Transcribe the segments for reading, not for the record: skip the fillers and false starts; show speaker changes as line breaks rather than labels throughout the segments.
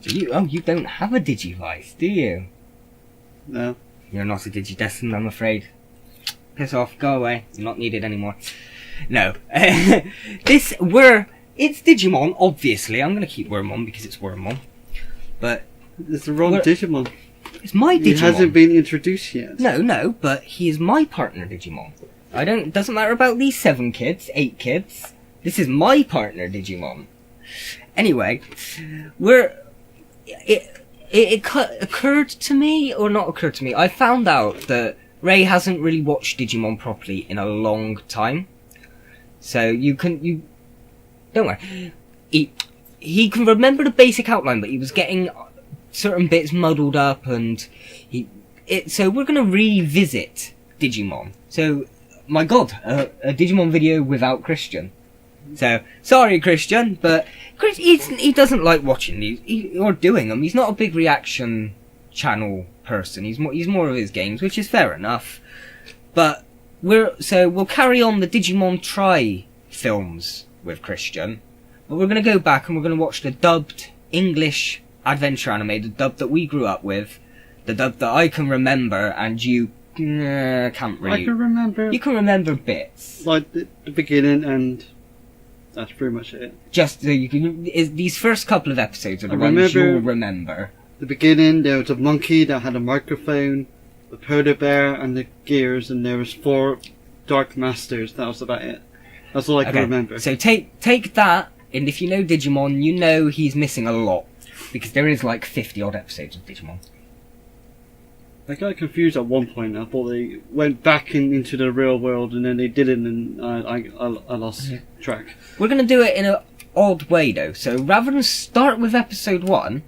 You don't have a Digivice, do you?
No.
You're not a Digidestined, I'm afraid. Piss off, go away. You're not needed anymore. No. It's Digimon, obviously. I'm gonna keep Wormmon because it's Wormmon. But...
It's the wrong Digimon.
It's my Digimon.
He hasn't been introduced yet.
No, but he is my partner Digimon. It doesn't matter about these 7 kids, 8 kids. This is my partner Digimon. Anyway, it occurred to me, or not occurred to me, I found out that Ray hasn't really watched Digimon properly in a long time. So don't worry. He can remember the basic outline, but he was getting certain bits muddled up, and so we're gonna revisit Digimon. So, my God, a Digimon video without Kristian. So, sorry Kristian, but he doesn't like watching these, or doing them. He's not a big reaction channel person. He's more of his games, which is fair enough. But we'll carry on the Digimon Try films with Kristian. But we're going to go back and we're going to watch the dubbed English adventure anime, the dub that we grew up with, the dub that I can remember, and you can't really.
I can remember.
You can remember bits.
Like the beginning, and that's pretty much it.
Just so you can. These first couple of episodes are the ones you'll remember.
The beginning, there was a monkey that had a microphone, the polar bear, and the gears, and there was 4 Dark Masters. That was about it. That's all I can remember.
So take that, and if you know Digimon, you know he's missing a lot. Because there is like 50 odd episodes of Digimon.
I got confused at one point. I thought they went back into the real world, and then they didn't, and I lost track. We're
going to do it in an odd way, though. So rather than start with episode 1,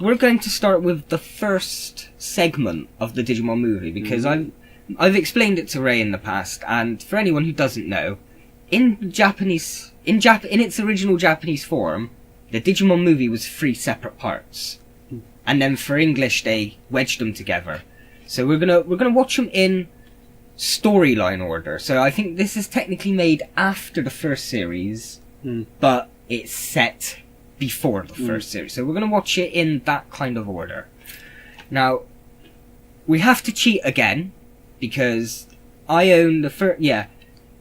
we're going to start with the first segment of the Digimon movie, because I've explained it to Ray in the past, and for anyone who doesn't know, in its original Japanese form, the Digimon movie was 3 separate parts, and then for English they wedged them together. So we're gonna watch them in storyline order. So I think this is technically made after the first series, but it's set before the first series. So we're gonna watch it in that kind of order. Now, we have to cheat again because I own the first. Yeah,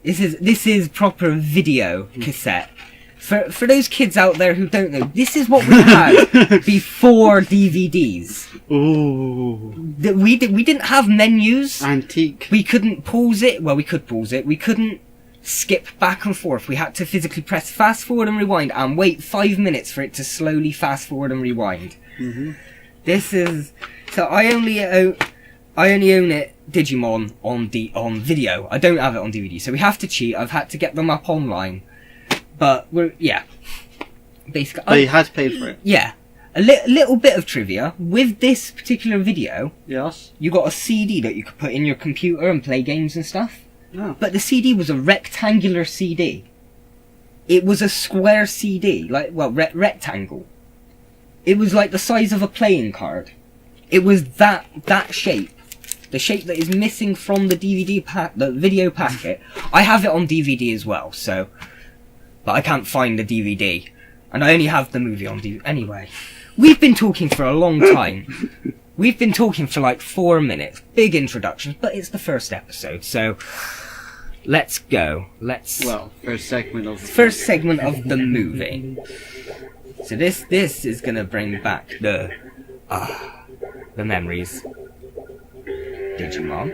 this is proper video cassette. For those kids out there who don't know, this is what we had before DVDs.
Ooh.
We didn't have menus.
Antique.
We couldn't pause it. Well, we could pause it. We couldn't skip back and forth. We had to physically press fast forward and rewind and wait 5 minutes for it to slowly fast forward and rewind. This is... So I only own it, Digimon, on video. I don't have it on DVD. So we have to cheat. I've had to get them up online. But basically,
but you had paid for it.
Yeah, a little bit of trivia with this particular video.
Yes,
you got a CD that you could put in your computer and play games and stuff.
Oh.
But the CD was a rectangular CD. It was a square CD, rectangle. It was like the size of a playing card. It was that shape. The shape that is missing from the the video packet. I have it on DVD as well, so. But I can't find the DVD. And I only have the movie on DVD. Anyway, we've been talking for a long time. We've been talking for like 4 minutes. Big introductions, but it's the first episode, so let's go.
First segment of
the movie. So this is gonna bring back the memories. Digimon.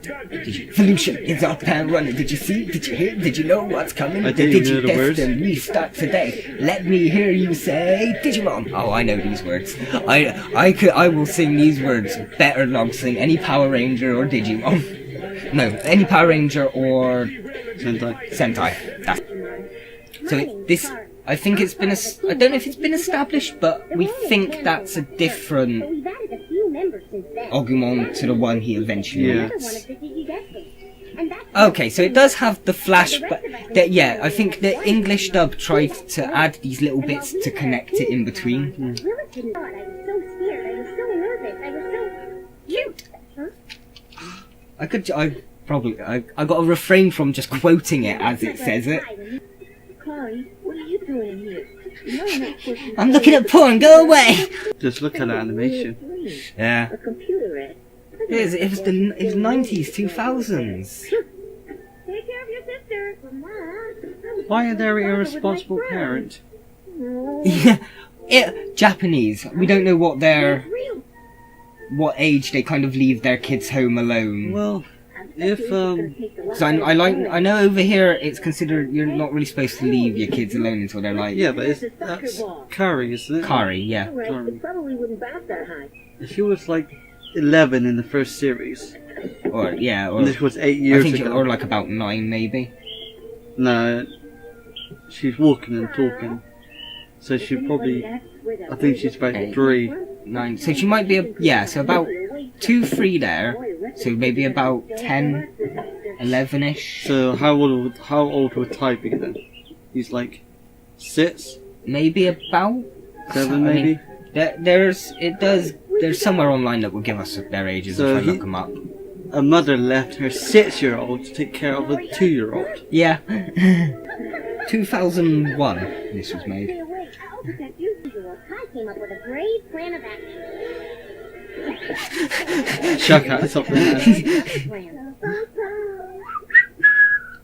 Evolution is up and running. Did you see? Did you hear? Did you know what's coming?
I didn't hear the words.
Restart today. Let me hear you say Digimon. Oh, I know these words. I will sing these words better than I'll sing any Power Ranger or Digimon. No, any Power Ranger or Sentai. I think it's been. I don't know if it's been established, but we think that's a different Agumon to the one he eventually meets. Okay, so it does have the flashback. I think the English dub tried to add these little bits to connect it in between.
I was so scared. I was so nervous. I was so cute.
I got to refrain from just quoting it as it says it.
Kari, what are you doing in here? You know you're not supposed to be
I'm looking at porn, go away!
Just look at that animation.
Yeah.
A computer at.
It was the 90s, 2000s.
Take care of your sister. Mom.
Why are there irresponsible parents?
Yeah. Japanese. We don't know what what age they kind of leave their kids home alone.
Well, if
So I know over here it's considered you're not really supposed to leave your kids alone until they're like
yeah, but that's Kari, isn't it?
Kari, yeah.
Right, it probably wouldn't bounce that high.
She was like 11 in the first series.
Or
And this was 8
I
years
think
ago.
or like about 9 maybe.
No, she's walking and talking. So she probably, I think she's about 3.
9. So she might be so about 2, 3 there. So maybe about 10, 11ish.
So how old would Ty be then? He's like 6,
Maybe about
7 maybe.
There's somewhere online that will give us their ages
So
if I look them up.
A mother left her 6-year-old to take care of a 2-year-old.
Yeah. 2001 this was made.
Stay awake. I'll protect you. Kai came up with a great plan of action.
Chuck out something there.
Plan.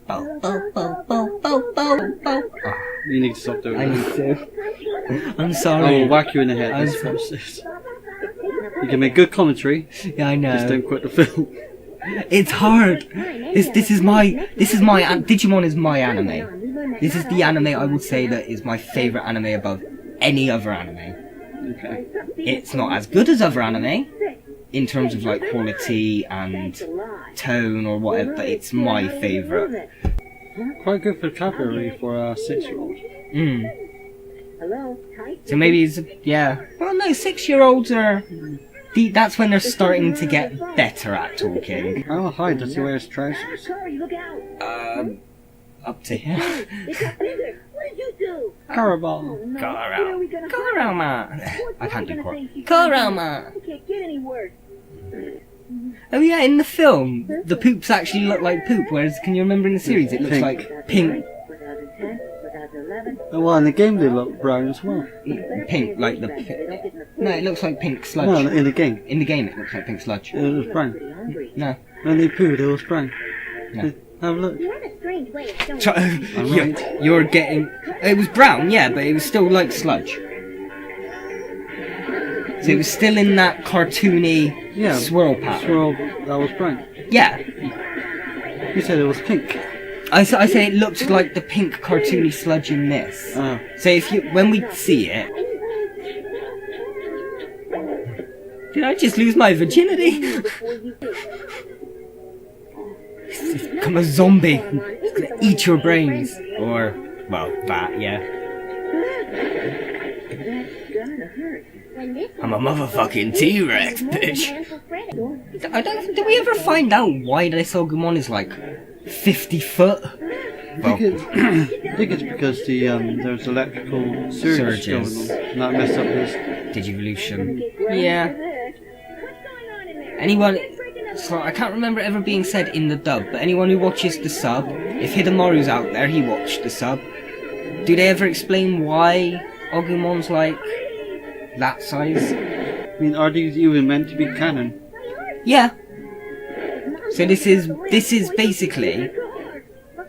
Bow, bow, bow, bow, bow, bow, bow. Oh,
You need to stop doing
I
that.
need to. I'm
I
sorry.
will whack you in the head.
I'm
That's what it is. You can make good commentary,
Yeah, I
just
know.
don't quit the film.
It's hard. This is my Digimon is my anime. This is the anime I would say that is my favorite anime above any other anime.
Okay.
It's not as good as other anime in terms of like quality and tone or whatever, but it's my favorite.
Quite good vocabulary for a 6-year-old.
Hello, Kai?
So maybe it's Well, no, 6-year-olds are. That's when they're starting to get better at talking.
How high does he wear his trousers?
Kari, look out.
Up to here.
It got bigger. What did you do?
Carabao.
No.
Go
Where are
around.
we gonna
Go
hide?
around, ma.
What's
I can't
Mom
do
gonna
court.
say she's
Go
gonna
around,
do?
ma.
It can't get any worse.
Oh yeah, in the film, the poops actually look like poop, whereas can you remember in the series it looks
Pink.
like pink,
2010, 2011.
Oh, well, in the game they look brown as well.
pink, like the. No, it looks like pink sludge.
No, in the game.
In the game, it looks like pink sludge.
It was brown.
No.
When they pooed, it was brown.
No.
Have a look.
You have a strange way of showing
You're getting. It was brown, yeah, but it was still like sludge. So it was still in that cartoony swirl pattern.
Swirl, that was brown.
Yeah.
You said it was pink.
I say it looked like the pink cartoony sludge in this.
Oh.
So when we see it. Did I just lose my virginity? It's become a zombie. It's gonna eat your brains. Or, well, that, yeah.
That's gonna hurt.
I'm a motherfucking T-Rex, bitch. Did we ever find out why this Ogumon is like 50 foot?
I think it's because there's electrical surges going on. And that messed up his...
Digivolution. Yeah. Anyone... So I can't remember it ever being said in the dub, but anyone who watches the sub, if Hidemaru's out there, he watched the sub. Do they ever explain why Ogumon's like that size?
I mean, are these even meant to be canon?
Yeah. So this is basically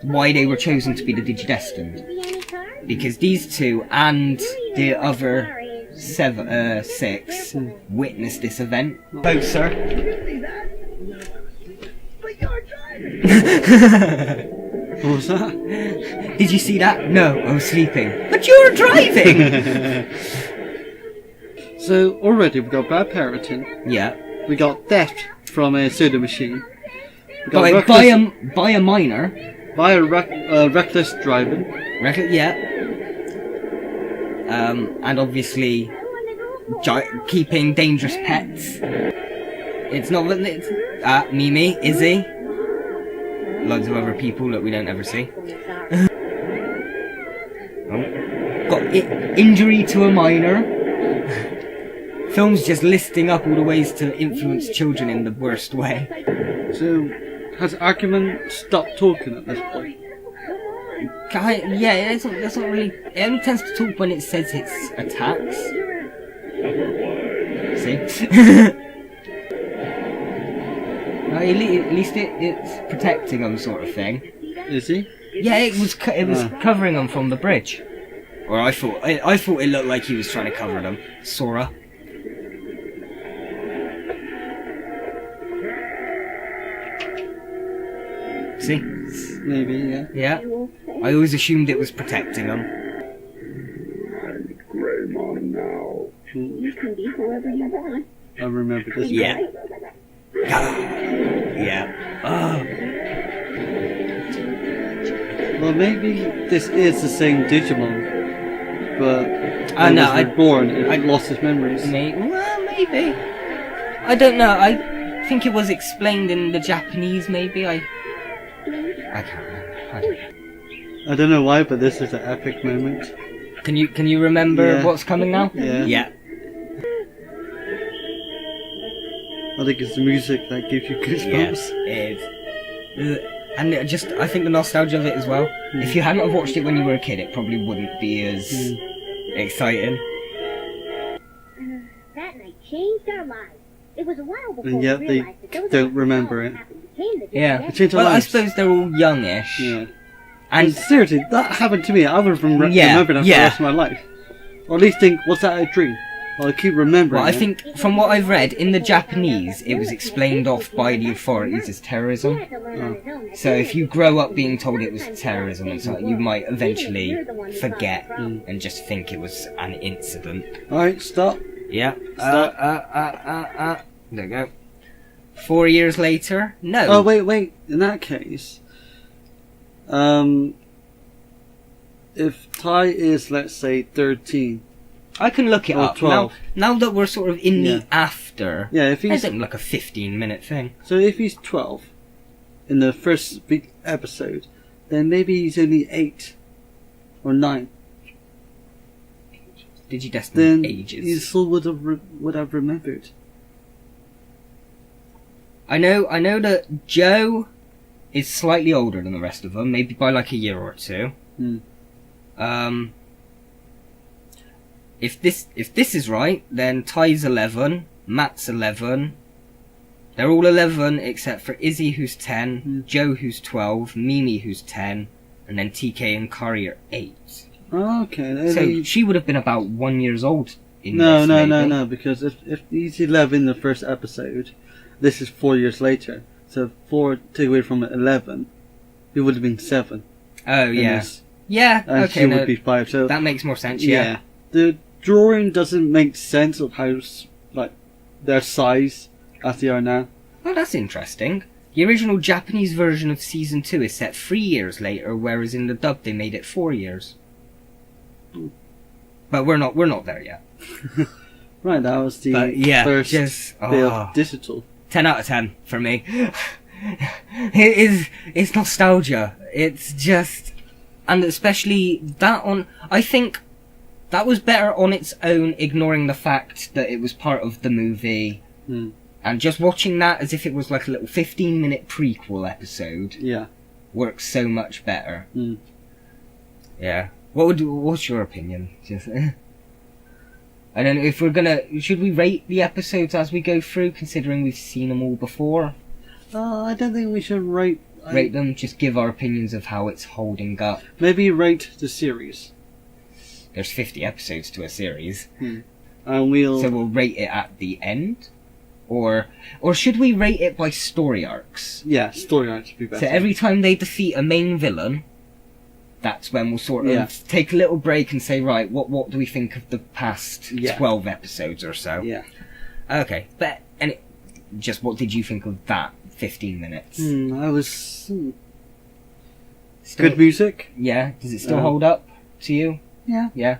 why they were chosen to be the Digidestined. Because these two and the other 6 witnessed this event. Both, sir.
What was that?
Did you see that? No, I was sleeping. But you were driving!
So, already we got bad parenting.
Yeah.
We got theft from a soda machine. We got
By a minor.
by a reckless driving.
Yeah. And obviously keeping dangerous pets. It's not that it's Mimi, Izzy. Loads of other people that we don't ever see. Got injury to a minor. Film's just listing up all the ways to influence children in the worst way.
So, has Ackerman stopped talking at this point?
Yeah, it doesn't really. It only tends to talk when it says its attacks. See? At least it's protecting them, sort of thing.
Is he?
Yeah, it was covering them from the bridge. Or I thought it looked like he was trying to cover them. Sora. See?
Maybe, yeah.
Yeah. I always assumed it was protecting them.
I'm Greymon now.
You can be whoever you want.
I remember this.
Yeah. Yeah. Oh.
Well, maybe this is the same Digimon, but when
no,
it was reborn, it lost its memories.
Well, maybe. I don't know. I think it was explained in the Japanese. Maybe I can't remember. I don't know.
I don't know why, but this is an epic moment.
Can you remember what's coming now?
Yeah.
Yeah.
I think it's the music that gives you goosebumps.
Yeah, it is. And I think the nostalgia of it as well. If you hadn't have watched it when you were a kid, it probably wouldn't be as exciting.
That night changed our lives. It was a while before
And yet
we
they
realized that those
don't remember it.
Yeah.
It changed our
Well, I
lives.
suppose they're all youngish.
Yeah.
And
And seriously, that happened to me. I would remember that for the
yeah.
rest of my life. Or at least think, was that a dream? Well, I keep remembering
well, I
it.
think from what I've read in the Japanese, it was explained off by the authorities as terrorism. So if you grow up being told it was terrorism and so you might eventually forget and just think it was an incident.
Alright, stop.
Yeah.
Stop.
There you go. 4 years later? No.
Oh, wait. In that case, if Tai is, let's say, 13.
I can look it
Or
up
12.
now that we're sort of in
Yeah.
the after.
Yeah, if he's...
It's like a 15-minute thing.
So if he's 12 in the first episode, then maybe he's only 8 or 9.
Digidestined
Then
ages.
he still would have remembered.
I know that Joe is slightly older than the rest of them, maybe by like a year or two. If this is right, then Ty's 11, Matt's 11. They're all 11 except for Izzy, who's 10, Joe, who's 12, Mimi, who's 10, and then TK and Kari are 8.
Oh, okay.
So she would have been about 1 year old in this, maybe.
No, because if he's 11 in the first episode, this is 4 years later. So 4 take away from 11, he would have been 7.
Oh, yeah.
This,
Yeah,
and
okay,
she
no,
would be 5. So
that makes more sense,
yeah. The drawing doesn't make sense of how, like, their size as they are now.
Oh, that's interesting. The original Japanese version of Season 2 is set 3 years later, whereas in the dub they made it 4 years. But we're not there yet.
Right, that was the first bit of digital.
10 out of 10 for me. It's nostalgia. It's just, and especially that on, I think that was better on its own, ignoring the fact that it was part of the movie. And just watching that as if it was like a little 15-minute prequel episode works so much better. Yeah. What's your opinion? Just, I don't know if should we rate the episodes as we go through, considering we've seen them all before?
I don't think we should rate
them, just give our opinions of how it's holding up.
Maybe rate the series.
There's 50 episodes to a series.
And
So we'll rate it at the end? Or should we rate it by story arcs?
Yeah, story arcs would be better.
So every time they defeat a main villain, that's when we'll sort of take a little break and say, right, what do we think of the past 12 episodes or so?
Yeah.
Okay, just what did you think of that 15 minutes?
I was...
Still,
good music.
Yeah, does it still hold up to you?
Yeah.
Yeah.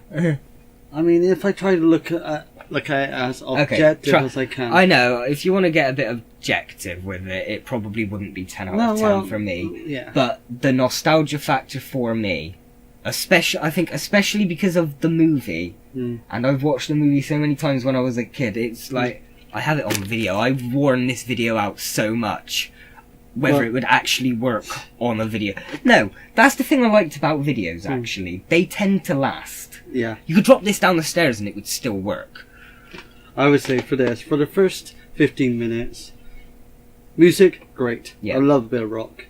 I mean, if I try to look at it as objective as I can.
I know, if you want to get a bit objective with it, it probably wouldn't be 10 out of 10 for me.
Yeah.
But the nostalgia factor for me, especially because of the movie, and I've watched the movie so many times when I was a kid, it's like, I have it on video, I've worn this video out so much. whether
Well-
it would actually work on a video. No, that's the thing I liked about videos, actually. They tend to last.
Yeah.
You could drop this down the stairs and it would still work.
I would say for the first 15 minutes, music, great.
Yeah.
I love a bit of rock.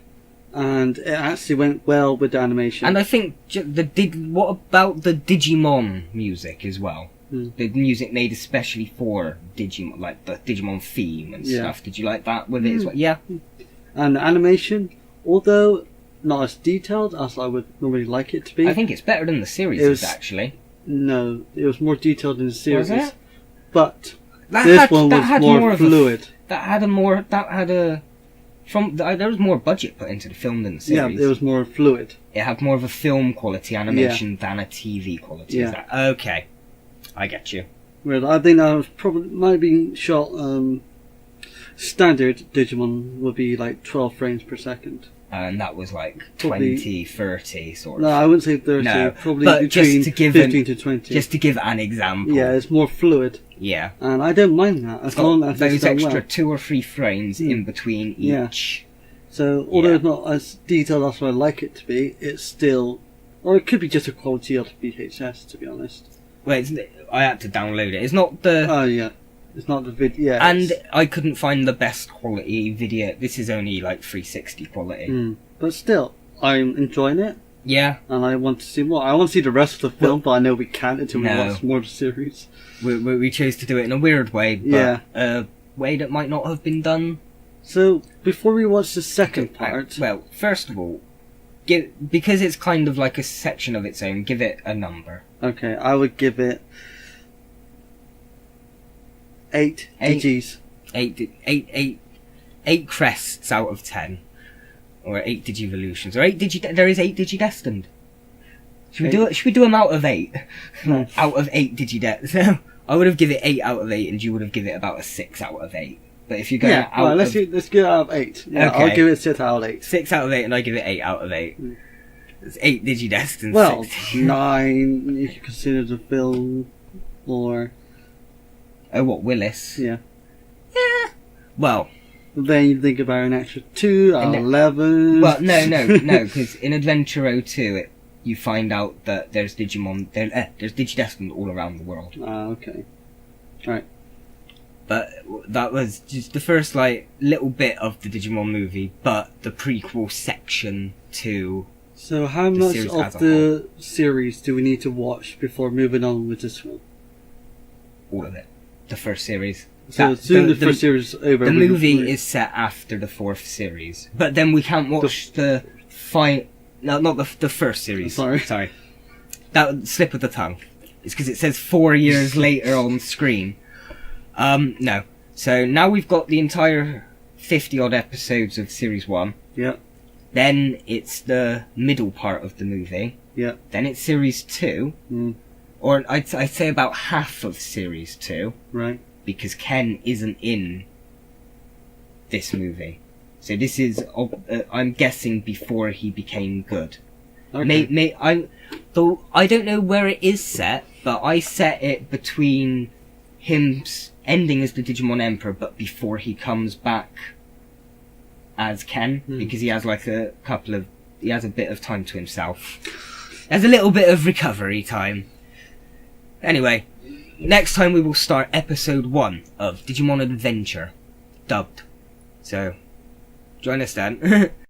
And it actually went well with the animation.
And I think what about the Digimon music as well? The music made especially for Digimon, like the Digimon theme and
Yeah.
stuff. Did you like that with it as well? Yeah.
And the animation, although not as detailed as I would normally like it to be.
I think it's better than the series
It was-
actually.
No, it was more detailed in the series.
Was it?
But
That
this
had,
one
that
was
had
more
of a-
fluid.
There was more budget put into the film than the
Yeah,
series.
it was more fluid.
It had more of a film quality animation than a TV quality.
Yeah.
Is that okay? I get you.
Whereas I think that was probably might have been shot standard Digimon would be like 12 frames per second.
And that was like
Probably-
20, 30 sort of.
No, I wouldn't say 30.
No,
Probably
but just
between
to give
15 to 20.
Just to give an example.
Yeah, it's more fluid,
Yeah.
and I don't mind that as
Got
long as
those
it's done
extra
well.
2 or 3 frames in between
Yeah.
each.
So, although
Yeah.
it's not as detailed as I like it to be, it's still, or it could be just a quality of VHS, to be honest.
Well, I had to download it. It's not the...
Oh yeah, it's not the video. Yeah,
and I couldn't find the best quality video. This is only like 360 quality.
But still, I'm enjoying it,
Yeah.
and I want to see more. I want to see the rest of the film, but I know we can't until we
No.
watch more of the series.
We chose to do it in a weird way, but
Yeah.
a way that might not have been done.
So, before we watch the second part,
Well, first of all, because it's kind of like a section of its own, give it a number.
okay, I would give it 8
Eight.
Digis.
8 crests out of 10. Or 8 Digivolutions. Or 8 there is 8 Digidestined. Should we do them out of 8?
No.
Out of 8 Digidestined. I would have given it 8 out of 8 and you would have given it about a 6 out of 8. But if you go
Yeah,
out
well, let's
of
get it out of 8. Yeah,
Okay.
I'll give it 6 out of 8.
6 out of 8 and I give it 8 out of 8. It's 8 Digidestined.
Well,
6
9, you could consider the film, or,
Oh, what, Willis?
yeah.
Well,
Then you think about an extra 2 out of 11.
well, no, because in Adventure 02, you find out that there's Digimon, there's Digidestined all around the world.
Ah, okay. Right.
But that was just the first, like, little bit of the Digimon movie, but the prequel section to...
So how
The
much
series as
of
a
the series do we need to watch before moving on with this film?
all of it. The first series.
So soon the first series is over.
The
we-
movie is set after the 4th series. But then we can't watch the no, not the first series.
Sorry.
That would slip of the tongue. It's because it says 4 years later on screen. No. So now we've got the entire 50 odd episodes of series 1.
Yeah,
Then it's the middle part of the movie.
yeah.
Then it's series 2.
Mm,
Or I'd say about half of series 2.
right.
Because Ken isn't in this movie. So this is, I'm guessing, before he became good.
Okay.
I don't know where it is set, but I set it between him ending as the Digimon Emperor, but before he comes back as Ken, because he has like he has a bit of time to himself. There's a little bit of recovery time. Anyway, next time we will start episode 1 of Digimon Adventure, dubbed. So, join us then.